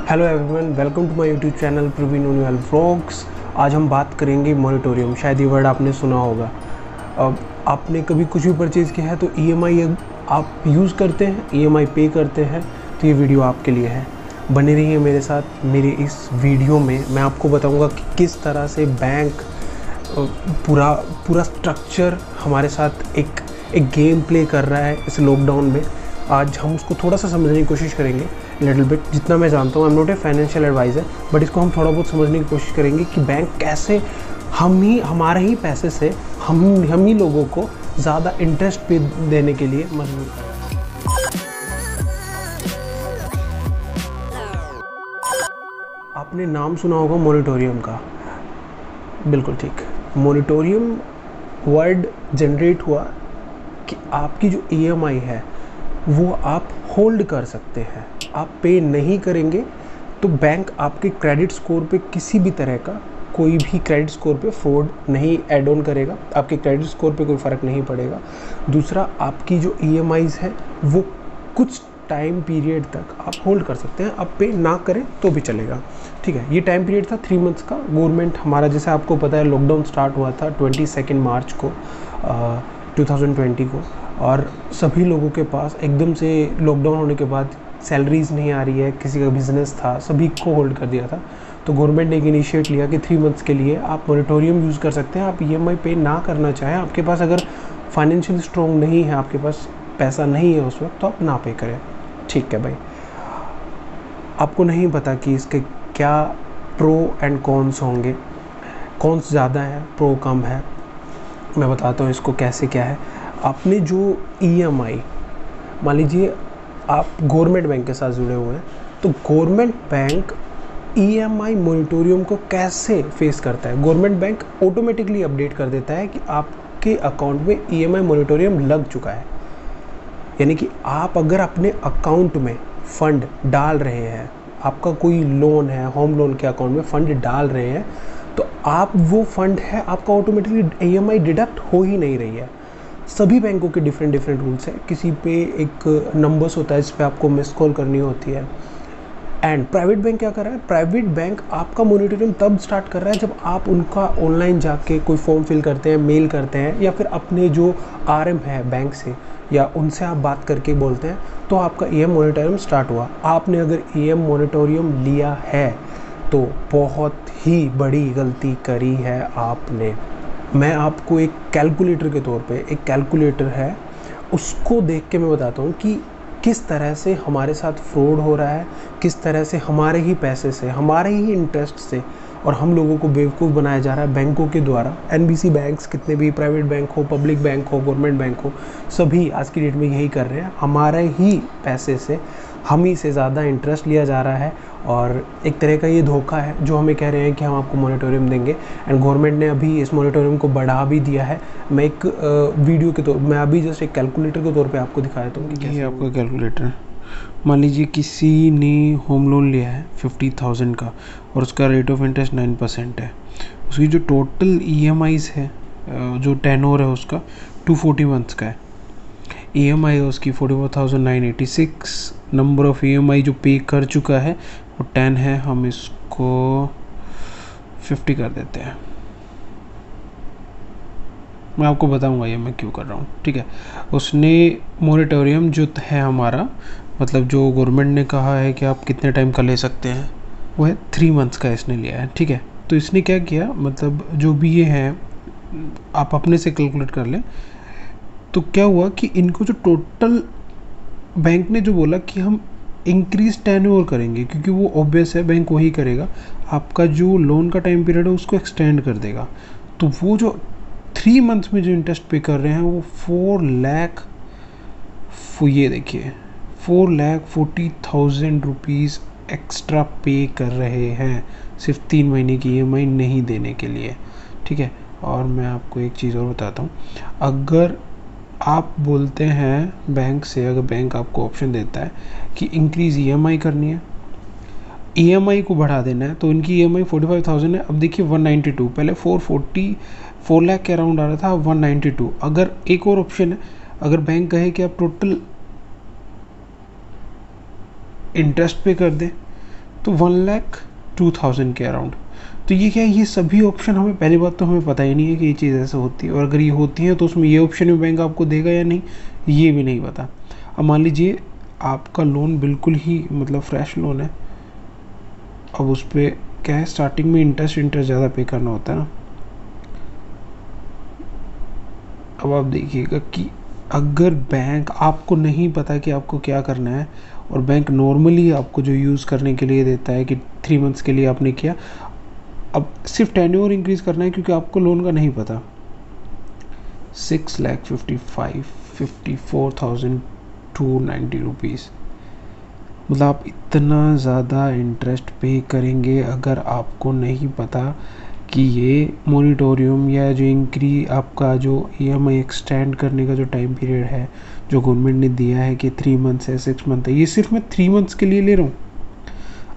Hello everyone, welcome to my YouTube channel Praveen Uniyal vlogs. आज हम बात करेंगे मॉनिटोरियम। शायद ये वर्ड आपने सुना होगा। अब आपने कभी कुछ भी परचेज़ किया है तो ईएमआई आप यूज़ करते हैं, ईएमआई पे करते हैं, तो ये वीडियो आपके लिए है। बने रहिए मेरे साथ। मेरे इस वीडियो में मैं आपको बताऊंगा कि किस तरह से बैंक पूरा स्ट्रक्चर हमारे साथ एक गेम प्ले कर रहा है इस लॉकडाउन में। आज हम उसको थोड़ा सा समझने की कोशिश करेंगे, लिटिल बिट। जितना मैं जानता हूँ, I am not a financial advisor, but इसको हम थोड़ा बहुत समझने की कोशिश करेंगे कि बैंक कैसे हमारे ही पैसे से हम ही लोगों को ज़्यादा इंटरेस्ट पे देने के लिए मजबूर करें। आपने नाम सुना होगा मॉनिटोरियम का, बिल्कुल ठीक। मॉनिटोरियम वर्ड जनरेट हुआ कि आपकी जो ईएमआई है वो आप होल्ड कर सकते हैं। आप पे नहीं करेंगे तो बैंक आपके क्रेडिट स्कोर पे किसी भी तरह का कोई भी क्रेडिट स्कोर पे फ्रॉड नहीं ऐड ऑन करेगा। आपके क्रेडिट स्कोर पे कोई फ़र्क नहीं पड़ेगा। दूसरा, आपकी जो ईएमआईज़ है वो कुछ टाइम पीरियड तक आप होल्ड कर सकते हैं। आप पे ना करें तो भी चलेगा, ठीक है। ये टाइम पीरियड था 3 मंथ्स का। गवर्नमेंट हमारा, जैसे आपको पता है, लॉकडाउन स्टार्ट हुआ था 22 मार्च को 2020 को, और सभी लोगों के पास एकदम से लॉकडाउन होने के बाद सैलरीज नहीं आ रही है, किसी का बिजनेस था, सभी को होल्ड कर दिया था। तो गवर्नमेंट ने एक इनिशिएट लिया कि 3 मंथ्स के लिए आप मॉनिटोरियम यूज़ कर सकते हैं। आप ईएमआई पे ना करना चाहें, आपके पास अगर फाइनेंशियल स्ट्रॉन्ग नहीं है, आपके पास पैसा नहीं है उस वक्त, तो आप ना पे करें, ठीक है भाई। आपको नहीं पता कि इसके क्या प्रो एंड कॉन्स होंगे, कॉन्स ज़्यादा है, प्रो कम है। मैं बताता हूँ इसको कैसे क्या है। आपने जो ईएमआई, मान लीजिए आप गवर्नमेंट बैंक के साथ जुड़े हुए हैं, तो गवर्नमेंट बैंक ईएमआई मॉनिटोरियम को कैसे फेस करता है। गवर्नमेंट बैंक ऑटोमेटिकली अपडेट कर देता है कि आपके अकाउंट में ईएमआई मॉनिटोरियम लग चुका है। यानी कि आप अगर अपने अकाउंट में फ़ंड डाल रहे हैं, आपका कोई लोन है, होम लोन के अकाउंट में फ़ंड डाल रहे हैं, तो आप वो फंड है आपका ऑटोमेटिकली ईएमआई डिडक्ट हो ही नहीं रही है। सभी बैंकों के डिफरेंट रूल्स हैं। किसी पे एक नंबर्स होता है, इस पर आपको मिस कॉल करनी होती है। एंड प्राइवेट बैंक क्या कर रहा है? प्राइवेट बैंक आपका मॉनिटरिंग तब स्टार्ट कर रहा है जब आप उनका ऑनलाइन जाके कोई फॉर्म फिल करते हैं, मेल करते हैं, या फिर अपने जो आरएम है बैंक से या उनसे आप बात करके बोलते हैं, तो आपका ईएम मॉनिटोरियम स्टार्ट हुआ। आपने अगर ईएम मॉनिटोरियम लिया है तो बहुत ही बड़ी गलती करी है आपने। मैं आपको एक कैलकुलेटर के तौर पे, एक कैलकुलेटर है, उसको देख के मैं बताता हूँ कि किस तरह से हमारे साथ फ्रॉड हो रहा है, किस तरह से हमारे ही पैसे से, हमारे ही इंटरेस्ट से और हम लोगों को बेवकूफ़ बनाया जा रहा है बैंकों के द्वारा। एनबीसी बैंक्स, कितने भी प्राइवेट बैंक हो, पब्लिक बैंक हो, गवर्नमेंट बैंक हो, सभी आज की डेट में यही कर रहे हैं। हमारे ही पैसे से हम ही से ज़्यादा इंटरेस्ट लिया जा रहा है, और एक तरह का ये धोखा है जो हमें कह रहे हैं कि हम आपको मॉनिटोरियम देंगे। एंड गवर्नमेंट ने अभी इस मॉनिटोरियम को बढ़ा भी दिया है। मैं एक वीडियो के तौर, मैं अभी जस्ट एक कैलकुलेटर के तौर पे आपको दिखाया था कि ये आपका कैलकुलेटर। मान लीजिए किसी ने होम लोन लिया है 50,000 का और उसका रेट ऑफ इंटरेस्ट 9% है। उसकी जो टोटल ईएमआईज़ है, जो टेनोर है उसका 240 मंथ्स का है। ईएमआई है उसकी 44,986। नंबर ऑफ़ ईएमआई जो पे कर चुका है वो 10 है। हम इसको 50 कर देते हैं। मैं आपको बताऊंगा ये मैं क्यों कर रहा हूँ, ठीक है। उसने मॉनिटोरियम जो है हमारा, मतलब जो गवर्नमेंट ने कहा है कि आप कितने टाइम का ले सकते हैं, वो है 3 मंथ्स का इसने लिया है, ठीक है। तो इसने क्या किया, मतलब जो भी ये है आप अपने से कैलकुलेट कर लें। तो क्या हुआ कि इनको जो टोटल बैंक ने जो बोला कि हम इंक्रीज टेन्योर करेंगे, क्योंकि वो ऑब्वियस है बैंक वही करेगा, आपका जो लोन का टाइम पीरियड है उसको एक्सटेंड कर देगा। तो वो जो 3 मंथ्स में जो इंटरेस्ट पे कर रहे हैं वो 4 लाख, ये देखिए 4,40,000 रुपीज़ एक्स्ट्रा पे कर रहे हैं सिर्फ 3 महीने की ईएमआई नहीं देने के लिए, ठीक है। और मैं आपको एक चीज़ और बताता हूँ। अगर आप बोलते हैं बैंक से, अगर बैंक आपको ऑप्शन देता है कि इंक्रीज़ ईएमआई करनी है, ईएमआई को बढ़ा देना है, तो इनकी ईएमआई 45,000 है, अब देखिए 192, पहले 4 लाख के अराउंड आ रहा था, 192। अगर एक और ऑप्शन है, अगर बैंक कहे कि आप टोटल इंटरेस्ट पे कर दें, तो 1,02,000 के अराउंड। तो ये क्या है, ये सभी ऑप्शन हमें, पहली बात तो हमें पता ही नहीं है कि ये चीज़ ऐसे होती है, और अगर ये होती है तो उसमें ये ऑप्शन भी बैंक आपको देगा या नहीं, ये भी नहीं पता। अब मान लीजिए आपका लोन बिल्कुल ही मतलब फ्रेश लोन है, अब उस पर क्या है, स्टार्टिंग में इंटरेस्ट ज़्यादा पे करना होता है ना। अब आप देखिएगा कि अगर बैंक आपको नहीं पता कि आपको क्या करना है, और बैंक नॉर्मली आपको जो यूज़ करने के लिए देता है कि 3 मंथ्स के लिए आपने किया, अब सिर्फ टेन्योर इंक्रीज़ करना है क्योंकि आपको लोन का नहीं पता। 6,54,290 रुपीज़, मतलब आप इतना ज़्यादा इंटरेस्ट पे करेंगे अगर आपको नहीं पता कि ये मोनिटोरियम या जो आपका जो EMI एक्सटेंड करने का जो टाइम पीरियड है जो गवर्नमेंट ने दिया है कि 3 मंथ्स है, 6 मंथ है, ये सिर्फ मैं 3 मंथ्स के लिए ले रहा हूँ।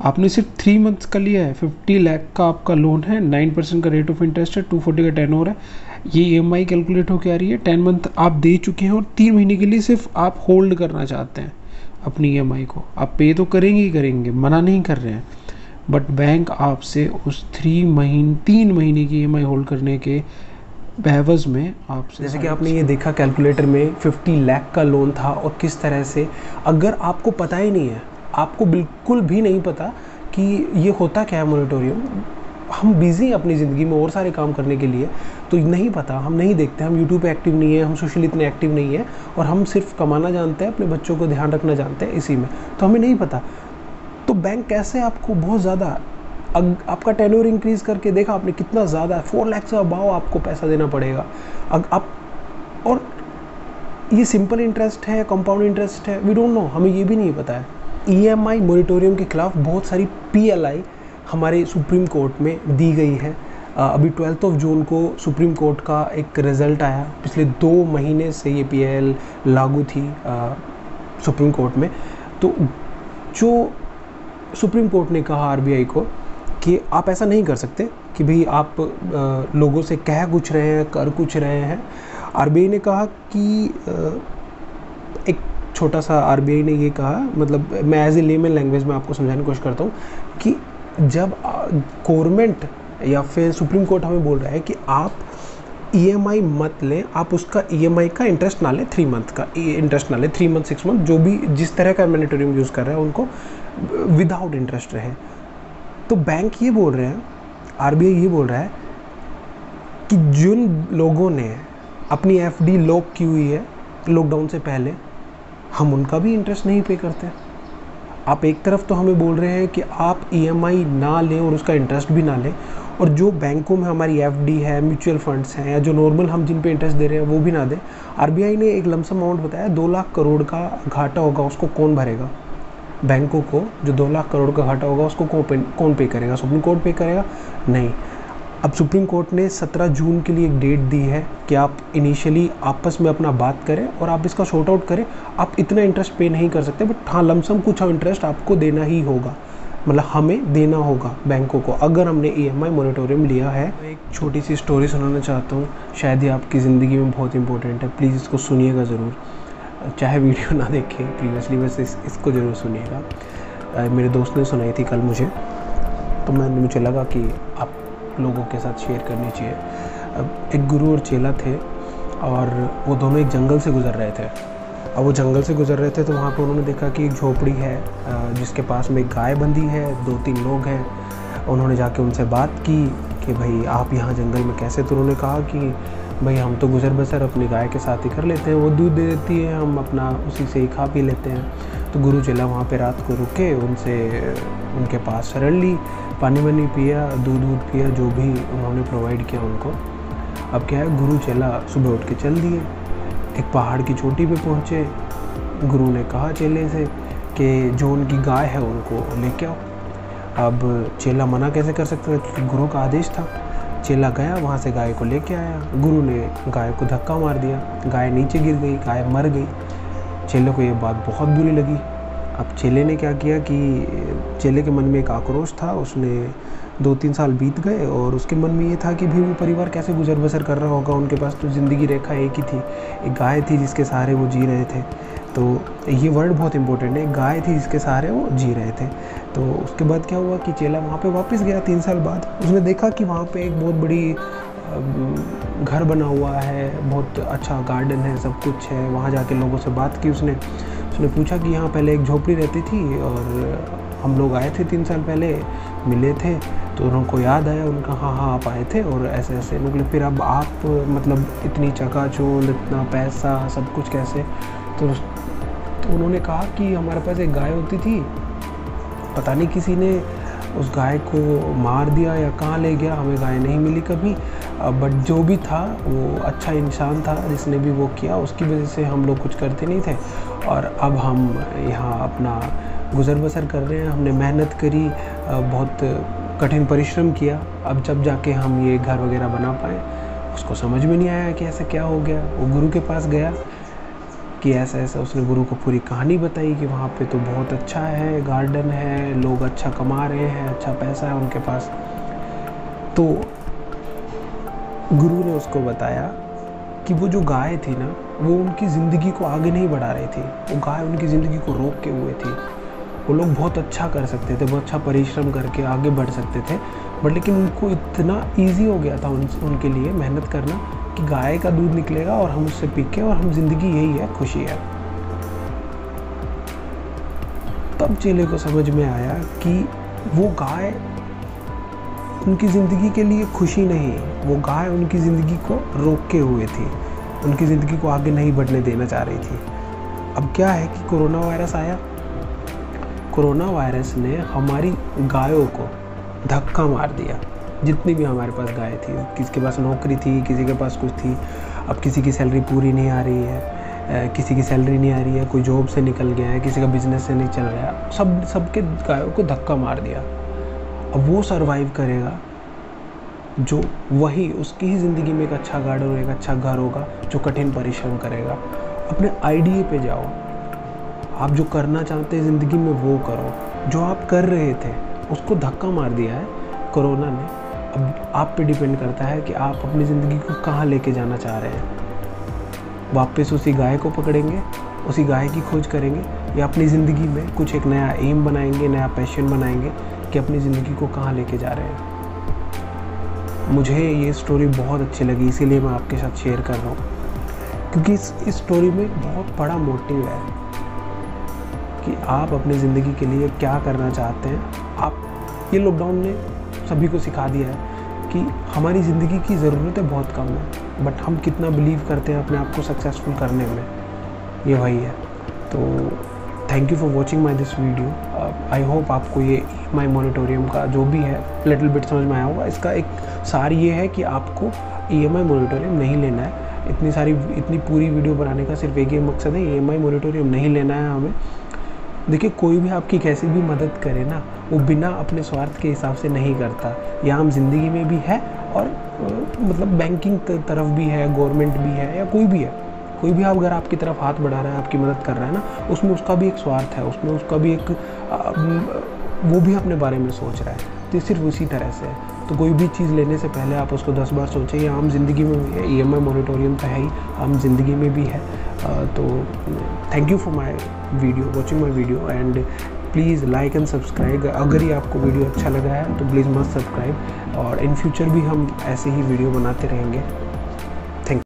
आपने सिर्फ 3 मंथ्स का लिया है, 50 लाख का आपका लोन है, 9% का रेट ऑफ इंटरेस्ट है, 240 का टेन्योर है, ये EMI कैलकुलेट होकर आ रही है, 10 मंथ आप दे चुके हैं और 3 महीने के लिए सिर्फ आप होल्ड करना चाहते हैं अपनी EMI को। आप पे तो करेंगे ही करेंगे, मना नहीं कर रहे हैं, बट बैंक आपसे उस 3 महीने की EMI होल्ड करने के एवज में आपसे, जैसे कि आपने ये देखा कैलकुलेटर में 50 लाख का लोन था, और किस तरह से, अगर आपको पता ही नहीं है, आपको बिल्कुल भी नहीं पता कि ये होता क्या है मोनिटोरियम, हम बिज़ी हैं अपनी ज़िंदगी में और सारे काम करने के लिए, तो नहीं पता, हम नहीं देखते, हम यूट्यूब पे एक्टिव नहीं है, हम सोशल इतने एक्टिव नहीं है, और हम सिर्फ कमाना जानते हैं, अपने बच्चों को ध्यान रखना जानते हैं इसी में, तो हमें नहीं पता। तो बैंक कैसे आपको बहुत ज़्यादा आपका टेन्योर इंक्रीज़ करके, देखा आपने कितना ज़्यादा, 4 लाख से अबाव आपको पैसा देना पड़ेगा। आप, और ये सिंपल इंटरेस्ट है, कंपाउंड इंटरेस्ट है, वी डोंट नो, हमें ये भी नहीं पता है। EMI मोनिटोरियम के खिलाफ बहुत सारी PLI हमारे सुप्रीम कोर्ट में दी गई है। अभी 12 जून को सुप्रीम कोर्ट का एक रिज़ल्ट आया, पिछले 2 महीने से ये PLI लागू थी सुप्रीम कोर्ट में। तो जो सुप्रीम कोर्ट ने कहा RBI को कि आप ऐसा नहीं कर सकते कि भाई आप लोगों से कह कुछ रहे हैं, कर कुछ रहे हैं। RBI ने कहा कि एक छोटा सा RBI ने ये कहा, मतलब मैं एज ए लेमन लैंग्वेज में आपको समझाने की कोशिश करता हूँ कि जब गवर्नमेंट या फिर सुप्रीम कोर्ट हमें बोल रहा है कि आप EMI मत लें, आप उसका EMI का इंटरेस्ट ना लें, 3 मंथ का इंटरेस्ट ना लें, 3 मंथ 6 मंथ जो भी जिस तरह का मोनिटोरियम यूज़ कर रहा है उनको विदाउट इंटरेस्ट रहे। तो बैंक ये बोल रहे हैं, RBI ये बोल रहा है कि जिन लोगों ने अपनी FD लॉक की हुई है लॉकडाउन से पहले, हम उनका भी इंटरेस्ट नहीं पे करते। आप एक तरफ तो हमें बोल रहे हैं कि आप EMI ना लें और उसका इंटरेस्ट भी ना लें, और जो बैंकों में हमारी FD है, म्यूचुअल फंड्स हैं, या जो नॉर्मल हम जिन पे इंटरेस्ट दे रहे हैं वो भी ना दें। RBI ने एक लमसम अमाउंट बताया, 2 लाख करोड़ का घाटा होगा, उसको कौन भरेगा? बैंकों को जो 2 लाख करोड़ का घाटा होगा उसको कौन पे करेगा? सुप्रीम कोर्ट पे करेगा? नहीं। अब सुप्रीम कोर्ट ने 17 जून के लिए एक डेट दी है कि आप इनिशियली आपस में अपना बात करें और आप इसका शॉर्ट आउट करें। आप इतना इंटरेस्ट पे नहीं कर सकते, बट हाँ लमसम कुछ इंटरेस्ट आपको देना ही होगा, मतलब हमें देना होगा बैंकों को, अगर हमने EMI मोनिटोरियम लिया है। मैं एक छोटी सी स्टोरी सुनाना चाहता हूँ, शायद ये आपकी ज़िंदगी में बहुत इंपॉर्टेंट है, प्लीज़ इसको सुनिएगा ज़रूर, चाहे वीडियो ना देखें प्रीवियसली, वैसे इसको ज़रूर सुनिएगा। मेरे दोस्त ने सुनाई थी कल मुझे, तो मुझे लगा कि आप लोगों के साथ शेयर करनी चाहिए। अब एक गुरु और चेला थे, और वो दोनों एक जंगल से गुज़र रहे थे। अब वो जंगल से गुज़र रहे थे तो वहाँ पर उन्होंने देखा कि एक झोपड़ी है जिसके पास में एक गाय बंधी है, 2-3 लोग हैं। उन्होंने जाके उनसे बात की कि भाई आप यहाँ जंगल में कैसे? तो उन्होंने कहा कि भाई हम तो गुजर बसर अपनी गाय के साथ ही कर लेते हैं, वो दूध दे देती है, हम अपना उसी से ही खा पी लेते हैं। तो गुरु चेला वहाँ पे रात को रुके, उनसे उनके पास शरण ली, पानी वानी पिया, दूध पिया, जो भी उन्होंने प्रोवाइड किया उनको। अब क्या है, गुरु चेला सुबह उठ के चल दिए, एक पहाड़ की चोटी पे पहुँचे। गुरु ने कहा चेले से कि जो उनकी गाय है उनको लेके आओ। अब चेला मना कैसे कर सकता था, क्योंकि गुरु का आदेश था। चेला गया, वहाँ से गाय को लेके आया। गुरु ने गाय को धक्का मार दिया, गाय नीचे गिर गई, गाय मर गई। चेले को ये बात बहुत बुरी लगी। अब चेले ने क्या किया कि चेले के मन में एक आक्रोश था, उसने 2-3 साल बीत गए और उसके मन में ये था कि भी वो परिवार कैसे गुजर बसर कर रहा होगा, उनके पास तो ज़िंदगी रेखा एक ही थी, एक गाय थी जिसके सहारे वो जी रहे थे। तो ये वर्ड बहुत इंपॉर्टेंट है, गाय थी जिसके सहारे वो जी रहे थे। तो उसके बाद क्या हुआ कि चेला वहाँ पे वापस गया 3 साल बाद। उसने देखा कि वहाँ पे एक बहुत बड़ी घर बना हुआ है, बहुत अच्छा गार्डन है, सब कुछ है। वहाँ जाके लोगों से बात की उसने पूछा कि यहाँ पहले एक झोपड़ी रहती थी और हम लोग आए थे 3 साल पहले, मिले थे, तो उनको याद आया। उनका हाँ आप आए थे और ऐसे ऐसे। निकले फिर अब आप मतलब इतनी चकाचौंध, इतना पैसा, सब कुछ कैसे? तो उन्होंने कहा कि हमारे पास एक गाय होती थी, पता नहीं किसी ने उस गाय को मार दिया या कहाँ ले गया, हमें गाय नहीं मिली कभी। बट जो भी था वो अच्छा इंसान था जिसने भी वो किया, उसकी वजह से हम लोग कुछ करते नहीं थे। और अब हम यहाँ अपना गुज़र बसर कर रहे हैं। हमने मेहनत करी, बहुत कठिन परिश्रम किया, अब जब जाके हम ये घर वगैरह बना पाए। उसको समझ में नहीं आया कि ऐसा क्या हो गया। वो गुरु के पास गया कि ऐसा ऐसा, उसने गुरु को पूरी कहानी बताई कि वहाँ पे तो बहुत अच्छा है, गार्डन है, लोग अच्छा कमा रहे हैं, अच्छा पैसा है उनके पास। तो गुरु ने उसको बताया कि वो जो गाय थी ना, वो उनकी ज़िंदगी को आगे नहीं बढ़ा रही थी, वो गाय उनकी ज़िंदगी को रोक के हुए थी। वो लोग बहुत अच्छा कर सकते थे, बहुत अच्छा परिश्रम करके आगे बढ़ सकते थे, बट लेकिन उनको इतना ईजी हो गया था उनके लिए मेहनत करना कि गाय का दूध निकलेगा और हम उससे पी के, और हम ज़िंदगी यही है, खुशी है। तब चेले को समझ में आया कि वो गाय उनकी ज़िंदगी के लिए खुशी नहीं, वो गाय उनकी ज़िंदगी को रोके हुए थी, उनकी ज़िंदगी को आगे नहीं बढ़ने देना चाह रही थी। अब क्या है कि कोरोना वायरस आया। कोरोना वायरस ने हमारी गायों को धक्का मार दिया। जितनी भी हमारे पास गाय थी, किसी के पास नौकरी थी, किसी के पास कुछ थी, अब किसी की सैलरी पूरी नहीं आ रही है, किसी की सैलरी नहीं आ रही है, कोई जॉब से निकल गया है, किसी का बिजनेस से नहीं चल रहा है, सबके गायों को धक्का मार दिया। अब वो सरवाइव करेगा जो वही उसकी ही ज़िंदगी में एक अच्छा गार्डन, एक अच्छा घर होगा, जो कठिन परिश्रम करेगा। अपने आइडिया पे जाओ, आप जो करना चाहते हैं ज़िंदगी में वो करो। जो आप कर रहे थे उसको धक्का मार दिया है कोरोना ने। अब आप पे डिपेंड करता है कि आप अपनी ज़िंदगी को कहाँ लेके जाना चाह रहे हैं। वापस उसी गाय को पकड़ेंगे, उसी गाय की खोज करेंगे, या अपनी ज़िंदगी में कुछ एक नया एम बनाएंगे, नया पैशन बनाएंगे कि अपनी ज़िंदगी को कहाँ लेके जा रहे हैं। मुझे ये स्टोरी बहुत अच्छी लगी, इसीलिए मैं आपके साथ शेयर कर रहा हूँ, क्योंकि इस स्टोरी में बहुत बड़ा मोटिव है कि आप अपनी ज़िंदगी के लिए क्या करना चाहते हैं। आप, ये लॉकडाउन ने सभी को सिखा दिया है कि हमारी ज़िंदगी की ज़रूरतें बहुत कम है, बट हम कितना बिलीव करते हैं अपने आप को सक्सेसफुल करने में, ये वही है। तो thank you for watching my this video. I hope आपको ये EMI मोरेटोरियम का जो भी है लिटिल बिट समझ में आया होगा। इसका एक सार ये है कि आपको EMI मोरेटोरियम नहीं लेना है। इतनी पूरी वीडियो बनाने का सिर्फ एक ही मकसद है, EMI मोरेटोरियम नहीं लेना है हमें। देखिए, कोई भी आपकी कैसी भी मदद करे ना, वो बिना अपने स्वार्थ के हिसाब से नहीं करता। या हम जिंदगी में भी है और मतलब बैंकिंग तरफ भी है, गवर्नमेंट भी है, या कोई भी है, कोई भी अगर आपकी तरफ हाथ बढ़ा रहा है, आपकी मदद कर रहा है ना, उसमें उसका भी एक स्वार्थ है, उसमें उसका भी एक वो भी अपने बारे में सोच रहा है। तो सिर्फ उसी तरह से है। तो कोई भी चीज़ लेने से पहले आप उसको 10 बार सोचें। ये आम ज़िंदगी में भी है, EMI मोरेटोरियम तो है ही, आम ज़िंदगी में भी है। तो thank you for my video, watching my video, and please like and subscribe. अगर ये आपको वीडियो अच्छा लगा है तो प्लीज़ मस्ट सब्सक्राइब, और इन फ्यूचर भी हम ऐसे ही वीडियो बनाते रहेंगे।